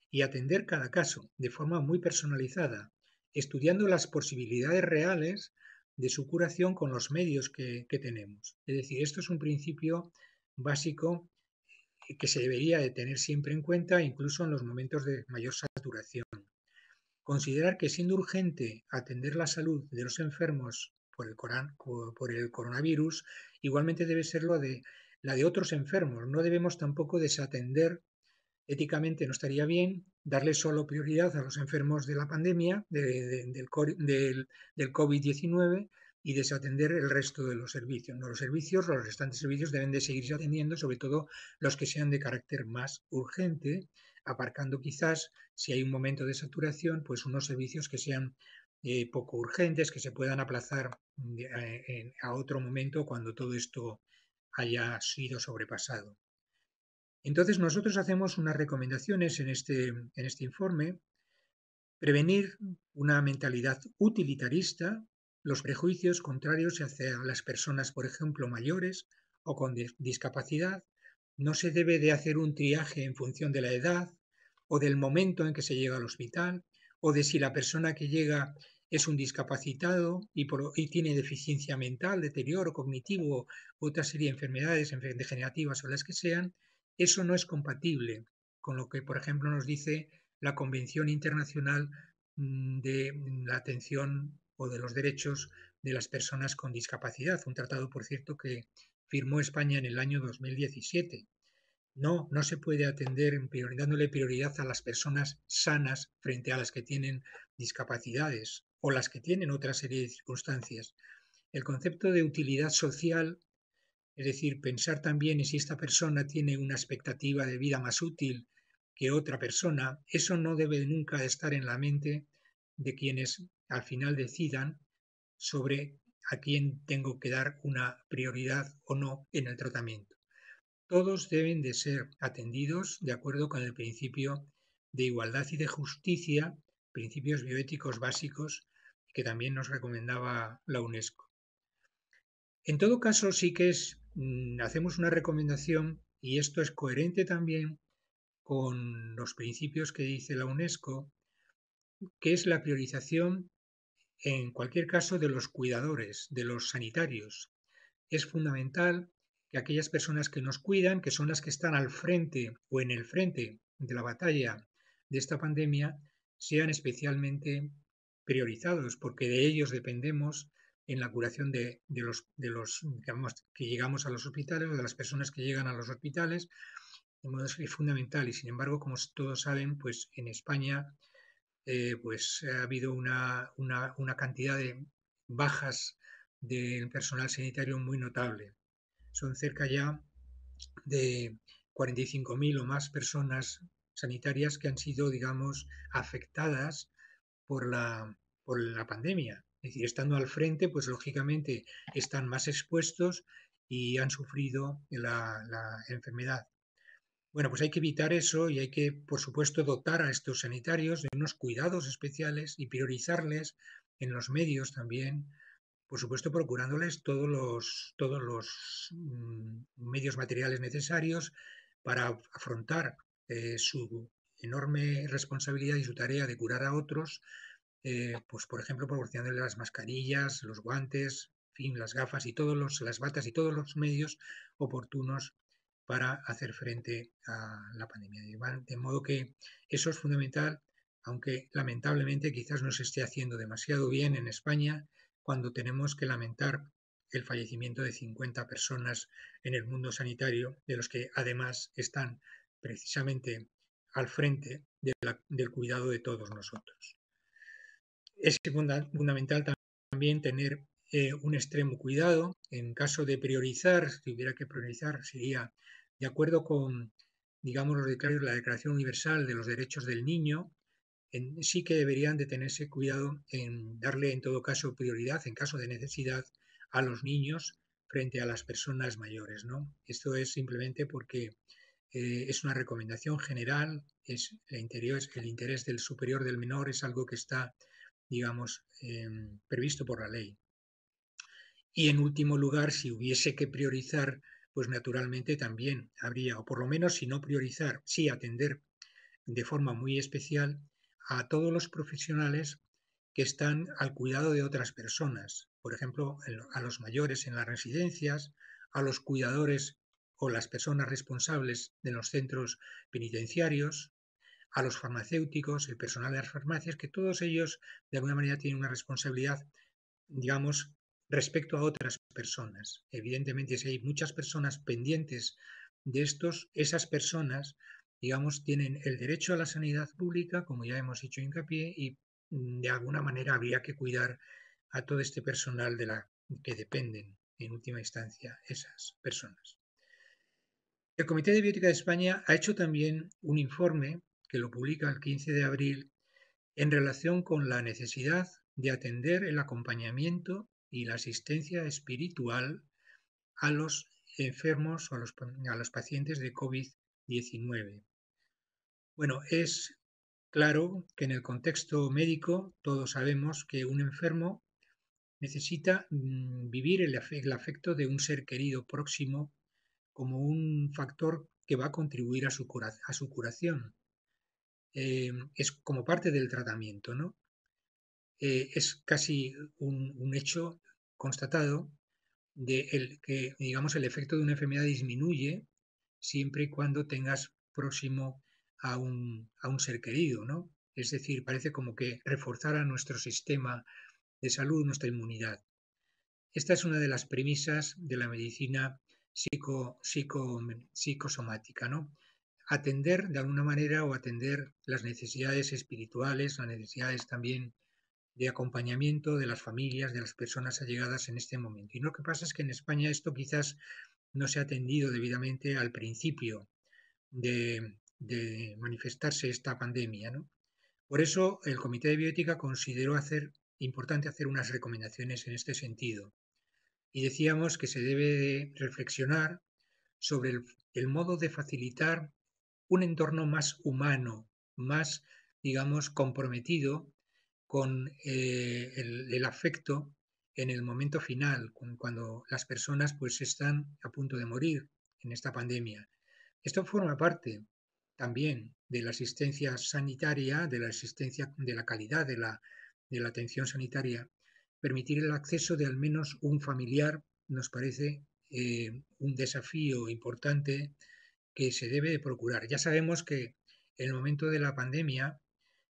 y atender cada caso de forma muy personalizada, estudiando las posibilidades reales de su curación con los medios que tenemos. Es decir, esto es un principio básico que se debería de tener siempre en cuenta, incluso en los momentos de mayor saturación. Considerar que siendo urgente atender la salud de los enfermos por el coronavirus, igualmente debe ser la de otros enfermos. No debemos tampoco desatender, éticamente no estaría bien, darle solo prioridad a los enfermos de la pandemia, del COVID-19, y desatender el resto de los servicios. No, los restantes servicios deben de seguirse atendiendo, sobre todo los que sean de carácter más urgente, aparcando quizás, si hay un momento de saturación, pues unos servicios que sean poco urgentes, que se puedan aplazar a otro momento cuando todo esto haya sido sobrepasado. Entonces nosotros hacemos unas recomendaciones en este informe: prevenir una mentalidad utilitarista, los prejuicios contrarios hacia las personas, por ejemplo, mayores o con discapacidad. No se debe de hacer un triaje en función de la edad o del momento en que se llega al hospital o de si la persona que llega es un discapacitado y tiene deficiencia mental, deterioro cognitivo u otra serie de enfermedades degenerativas o las que sean. Eso no es compatible con lo que, por ejemplo, nos dice la Convención Internacional de la Atención o de los Derechos de las Personas con Discapacidad, un tratado, por cierto, que firmó España en el año 2017. No se puede atender dándole prioridad a las personas sanas frente a las que tienen discapacidades o las que tienen otra serie de circunstancias. El concepto de utilidad social, es decir, pensar también en si esta persona tiene una expectativa de vida más útil que otra persona, eso no debe nunca estar en la mente de quienes al final decidan sobre a quién tengo que dar una prioridad o no en el tratamiento. Todos deben de ser atendidos de acuerdo con el principio de igualdad y de justicia, principios bioéticos básicos que también nos recomendaba la UNESCO. En todo caso, sí que hacemos una recomendación y esto es coherente también con los principios que dice la UNESCO, que es la priorización en cualquier caso de los cuidadores, de los sanitarios. Es fundamental que aquellas personas que nos cuidan, que son las que están al frente o en el frente de la batalla de esta pandemia, sean especialmente priorizados, porque de ellos dependemos en la curación de los digamos, que llegamos a los hospitales o de las personas que llegan a los hospitales. De modo que es fundamental y sin embargo, como todos saben, pues en España pues ha habido una cantidad de bajas del personal sanitario muy notable. Son cerca ya de 45.000 o más personas sanitarias que han sido, digamos, afectadas por la pandemia. Es decir, estando al frente, pues lógicamente están más expuestos y han sufrido la enfermedad. Bueno, pues hay que evitar eso y hay que, por supuesto, dotar a estos sanitarios de unos cuidados especiales y priorizarles en los medios también, por supuesto, procurándoles todos los medios materiales necesarios para afrontar su enorme responsabilidad y su tarea de curar a otros, pues por ejemplo, proporcionándoles las mascarillas, los guantes, en fin, las gafas y las batas y todos los medios oportunos para hacer frente a la pandemia. De modo que eso es fundamental, aunque lamentablemente quizás no se esté haciendo demasiado bien en España cuando tenemos que lamentar el fallecimiento de 50 personas en el mundo sanitario, de los que además están precisamente al frente del cuidado de todos nosotros. Es fundamental también tener un extremo cuidado. En caso de priorizar, si hubiera que priorizar, sería de acuerdo con, digamos, la Declaración Universal de los Derechos del Niño, sí que deberían de tenerse cuidado en darle en todo caso prioridad, en caso de necesidad, a los niños frente a las personas mayores, ¿no? Esto es simplemente porque es una recomendación general, el interés del superior del menor es algo que está, digamos, previsto por la ley. Y en último lugar, si hubiese que priorizar, pues naturalmente también habría, o por lo menos si no priorizar, sí atender de forma muy especial a todos los profesionales que están al cuidado de otras personas, por ejemplo, a los mayores en las residencias, a los cuidadores o las personas responsables de los centros penitenciarios, a los farmacéuticos, el personal de las farmacias, que todos ellos de alguna manera tienen una responsabilidad, digamos, respecto a otras personas. Evidentemente, si hay muchas personas pendientes de esas personas, digamos, tienen el derecho a la sanidad pública, como ya hemos hecho hincapié, y de alguna manera habría que cuidar a todo este personal de la que dependen, en última instancia, esas personas. El Comité de Bioética de España ha hecho también un informe que lo publica el 15 de abril en relación con la necesidad de atender el acompañamiento y la asistencia espiritual a los enfermos o a los pacientes de COVID-19. Bueno, es claro que en el contexto médico todos sabemos que un enfermo necesita vivir el afecto de un ser querido próximo como un factor que va a contribuir a su curación. Es como parte del tratamiento, ¿no? Es casi un hecho constatado de que, digamos, el efecto de una enfermedad disminuye siempre y cuando tengas próximo a un ser querido, ¿no? Es decir, parece como que reforzara nuestro sistema de salud, nuestra inmunidad. Esta es una de las premisas de la medicina psicosomática, ¿no? Atender de alguna manera o atender las necesidades espirituales, las necesidades también de acompañamiento de las familias, de las personas allegadas en este momento. Y lo que pasa es que en España esto quizás no se ha atendido debidamente al principio de manifestarse esta pandemia, ¿no? Por eso el Comité de Bioética consideró importante hacer unas recomendaciones en este sentido. Y decíamos que se debe reflexionar sobre el modo de facilitar un entorno más humano, más, digamos, comprometido con el afecto en el momento final, cuando las personas pues están a punto de morir en esta pandemia. Esto forma parte también de la asistencia sanitaria, de la asistencia, de la calidad de la atención sanitaria. Permitir el acceso de al menos un familiar nos parece un desafío importante que se debe de procurar. Ya sabemos que en el momento de la pandemia,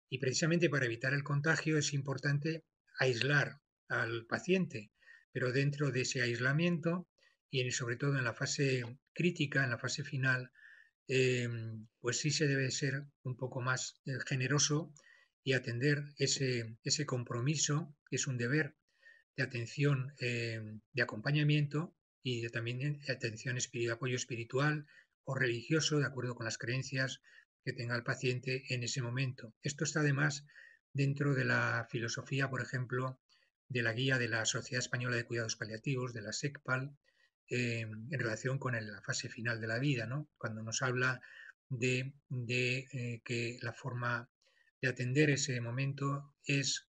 y precisamente para evitar el contagio, es importante aislar al paciente, pero dentro de ese aislamiento y sobre todo en la fase crítica, en la fase final, eh, pues sí se debe ser un poco más generoso y atender ese compromiso, que es un deber de atención, de acompañamiento y también de atención, apoyo espiritual o religioso, de acuerdo con las creencias que tenga el paciente en ese momento. Esto está además dentro de la filosofía, por ejemplo, de la guía de la Sociedad Española de Cuidados Paliativos, de la SECPAL, en relación con la fase final de la vida, ¿no? Cuando nos habla de que la forma de atender ese momento es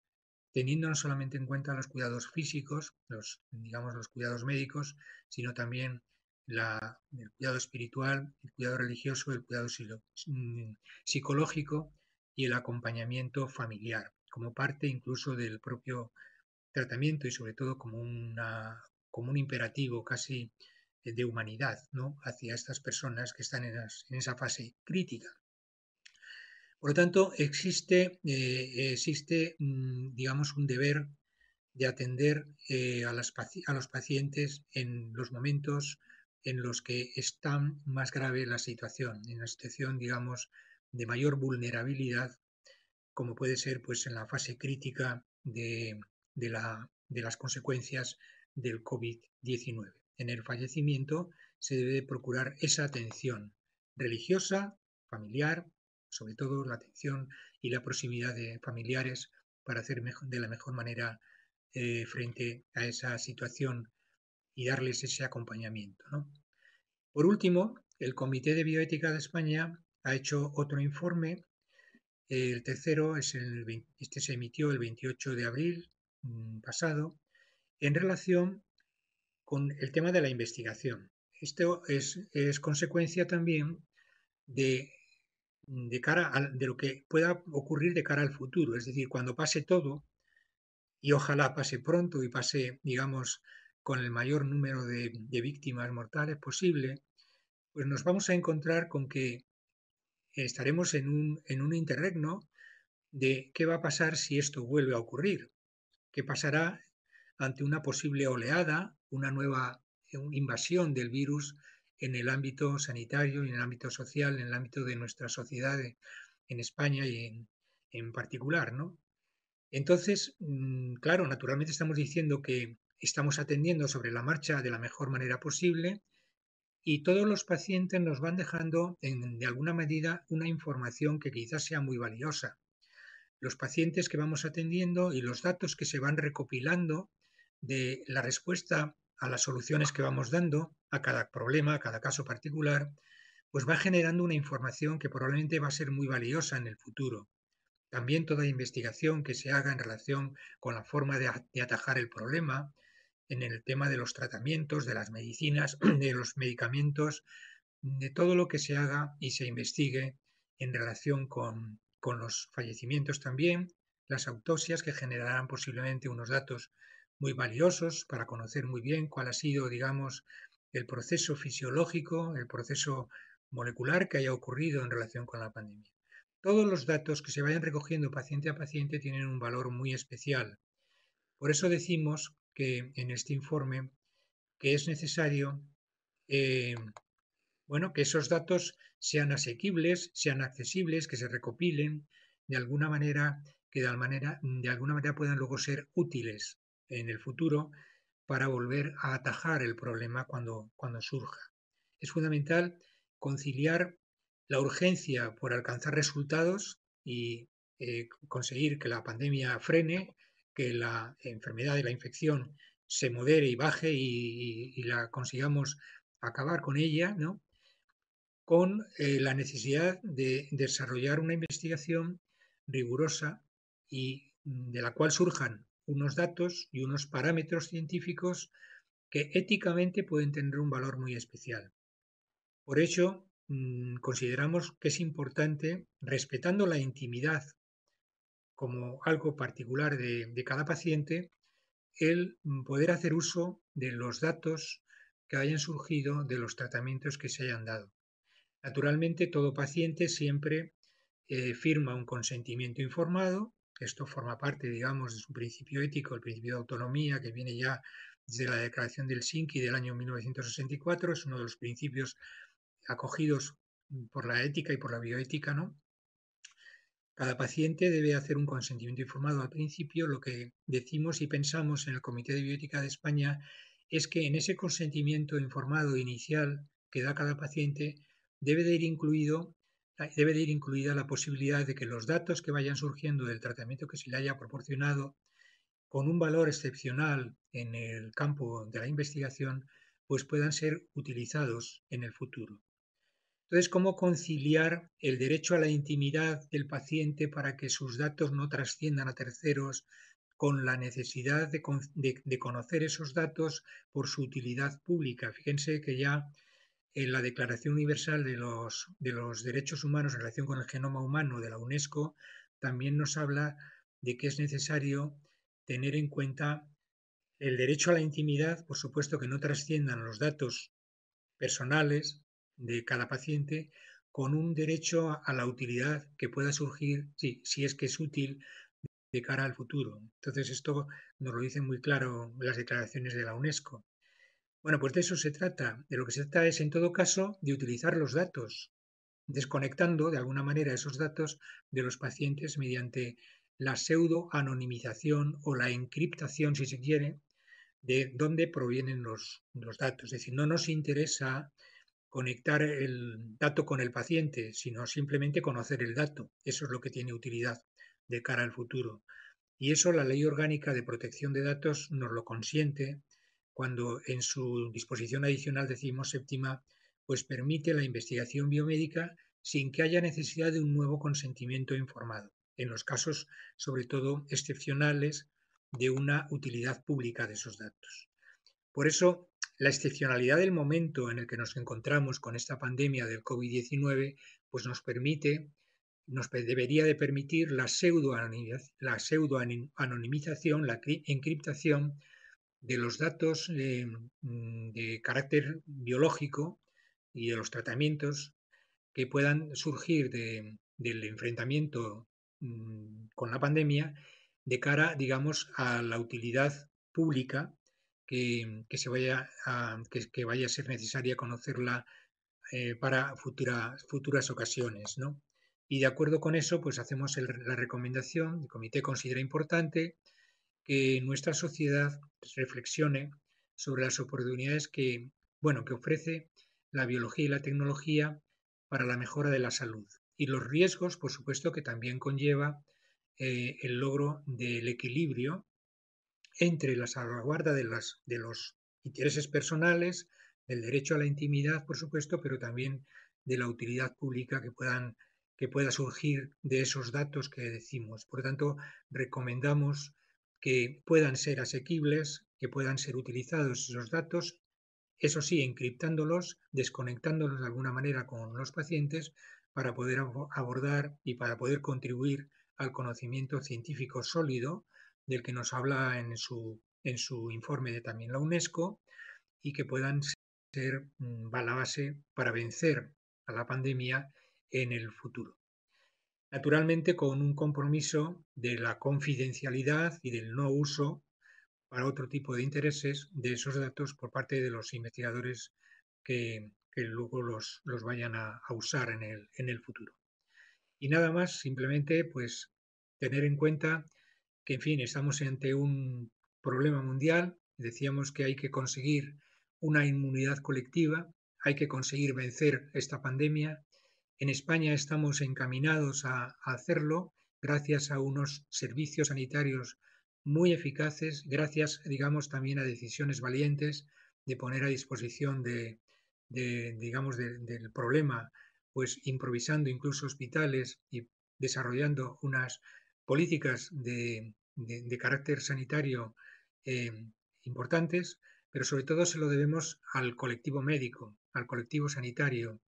teniendo no solamente en cuenta los cuidados físicos, digamos, los cuidados médicos, sino también el cuidado espiritual, el cuidado religioso, el cuidado psicológico y el acompañamiento familiar, como parte incluso del propio tratamiento y sobre todo como un imperativo casi de humanidad, ¿no? Hacia estas personas que están en esa fase crítica. Por lo tanto, existe digamos, un deber de atender a los pacientes en los momentos en los que está más grave la situación, en la situación, digamos, de mayor vulnerabilidad, como puede ser pues, en la fase crítica de las consecuencias del COVID-19. En el fallecimiento se debe procurar esa atención religiosa, familiar, sobre todo la atención y la proximidad de familiares para hacer de la mejor manera frente a esa situación y darles ese acompañamiento, ¿no? Por último, el Comité de Bioética de España ha hecho otro informe. El tercero este se emitió el 28 de abril pasado en relación con el tema de la investigación. Esto es consecuencia también de, de lo que pueda ocurrir de cara al futuro. Es decir, cuando pase todo, y ojalá pase pronto y pase, digamos, con el mayor número de víctimas mortales posible, pues nos vamos a encontrar con que estaremos en un interregno de qué va a pasar si esto vuelve a ocurrir, qué pasará ante una posible oleada, una nueva invasión del virus en el ámbito sanitario y en el ámbito social, en el ámbito de nuestra sociedad en España y en particular, ¿no? Entonces, claro, naturalmente estamos diciendo que estamos atendiendo sobre la marcha de la mejor manera posible y todos los pacientes nos van dejando, de alguna medida, una información que quizás sea muy valiosa. Los pacientes que vamos atendiendo y los datos que se van recopilando de la respuesta a las soluciones que vamos dando a cada problema, a cada caso particular, pues va generando una información que probablemente va a ser muy valiosa en el futuro. También toda investigación que se haga en relación con la forma de atajar el problema, en el tema de los tratamientos, de las medicinas, de los medicamentos, de todo lo que se haga y se investigue en relación con los fallecimientos también, las autopsias que generarán posiblemente unos datos muy valiosos para conocer muy bien cuál ha sido, digamos, el proceso fisiológico, el proceso molecular que haya ocurrido en relación con la pandemia. Todos los datos que se vayan recogiendo paciente a paciente tienen un valor muy especial. Por eso decimos que en este informe que es necesario eh, bueno, que esos datos sean asequibles, sean accesibles, que se recopilen de alguna manera, que de alguna manera puedan luego ser útiles en el futuro para volver a atajar el problema cuando surja. Es fundamental conciliar la urgencia por alcanzar resultados y conseguir que la pandemia frene, que la enfermedad y la infección se modere y baje y la consigamos acabar con ella, ¿no? Con la necesidad de desarrollar una investigación rigurosa y de la cual surjan unos datos y unos parámetros científicos que éticamente pueden tener un valor muy especial. Por ello, consideramos que es importante, respetando la intimidad como algo particular de cada paciente, el poder hacer uso de los datos que hayan surgido de los tratamientos que se hayan dado. Naturalmente, todo paciente siempre firma un consentimiento informado. Esto forma parte, digamos, de su principio ético, el principio de autonomía, que viene ya desde la Declaración del Helsinki del año 1964. Es uno de los principios acogidos por la ética y por la bioética, ¿no? Cada paciente debe hacer un consentimiento informado al principio. Lo que decimos y pensamos en el Comité de Bioética de España es que en ese consentimiento informado inicial que da cada paciente debe de ir incluida la posibilidad de que los datos que vayan surgiendo del tratamiento que se le haya proporcionado con un valor excepcional en el campo de la investigación, pues puedan ser utilizados en el futuro. Entonces, ¿cómo conciliar el derecho a la intimidad del paciente para que sus datos no trasciendan a terceros con la necesidad de conocer esos datos por su utilidad pública? Fíjense que ya en la Declaración Universal de los Derechos Humanos en relación con el genoma humano de la UNESCO también nos habla de que es necesario tener en cuenta el derecho a la intimidad, por supuesto que no trasciendan los datos personales de cada paciente, con un derecho a la utilidad que pueda surgir, si es que es útil, de cara al futuro. Entonces, esto nos lo dicen muy claro las declaraciones de la UNESCO. Bueno, pues de eso se trata. De lo que se trata es, en todo caso, de utilizar los datos, desconectando de alguna manera esos datos de los pacientes mediante la pseudo-anonimización o la encriptación, si se quiere, de dónde provienen los datos. Es decir, no nos interesa conectar el dato con el paciente, sino simplemente conocer el dato. Eso es lo que tiene utilidad de cara al futuro. Y eso la Ley Orgánica de Protección de Datos nos lo consiente cuando en su disposición adicional séptima, pues permite la investigación biomédica sin que haya necesidad de un nuevo consentimiento informado, en los casos sobre todo excepcionales de una utilidad pública de esos datos. Por eso, la excepcionalidad del momento en el que nos encontramos con esta pandemia del COVID-19, pues debería de permitir la pseudo-anonimización, la encriptación de los datos de carácter biológico y de los tratamientos que puedan surgir del enfrentamiento con la pandemia de cara, digamos, a la utilidad pública que vaya a ser necesaria conocerla para futuras ocasiones, ¿no? Y de acuerdo con eso, pues hacemos la recomendación, el comité considera importante que nuestra sociedad reflexione sobre las oportunidades que ofrece la biología y la tecnología para la mejora de la salud y los riesgos, por supuesto, que también conlleva el logro del equilibrio entre la salvaguarda de los intereses personales, del derecho a la intimidad, por supuesto, pero también de la utilidad pública que pueda surgir de esos datos que decimos. Por lo tanto, recomendamos que puedan ser asequibles, que puedan ser utilizados esos datos, eso sí, encriptándolos, desconectándolos de alguna manera con los pacientes para poder abordar y para poder contribuir al conocimiento científico sólido del que nos habla en su informe de también la UNESCO y que puedan ser la base para vencer a la pandemia en el futuro. Naturalmente, con un compromiso de la confidencialidad y del no uso para otro tipo de intereses de esos datos por parte de los investigadores que luego los vayan a usar en el futuro. Y nada más, simplemente pues tener en cuenta que, en fin, estamos ante un problema mundial. Decíamos que hay que conseguir una inmunidad colectiva, hay que conseguir vencer esta pandemia En España estamos encaminados a hacerlo gracias a unos servicios sanitarios muy eficaces, gracias, digamos, también a decisiones valientes de poner a disposición digamos, del problema, pues improvisando incluso hospitales y desarrollando unas políticas de carácter sanitario eh, importantes, pero sobre todo se lo debemos al colectivo médico, al colectivo sanitario,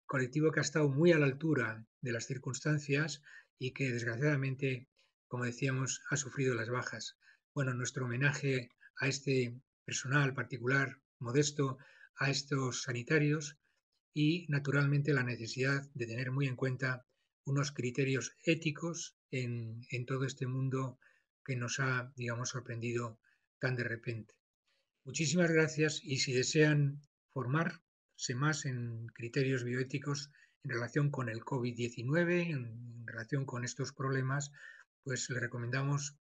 colectivo que ha estado muy a la altura de las circunstancias y que desgraciadamente, como decíamos, ha sufrido las bajas. Bueno, nuestro homenaje a este personal particular, modesto, a estos sanitarios y, naturalmente, la necesidad de tener muy en cuenta unos criterios éticos en todo este mundo que nos ha, digamos, sorprendido tan de repente. Muchísimas gracias y si desean formarse más en criterios bioéticos en relación con el COVID-19, en relación con estos problemas, pues le recomendamos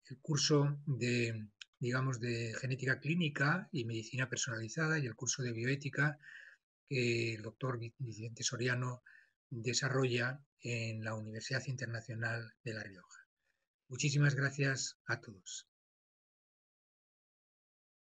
el curso de, digamos, de genética clínica y medicina personalizada y el curso de bioética que el doctor Vicente Soriano desarrolla en la Universidad Internacional de La Rioja. Muchísimas gracias a todos.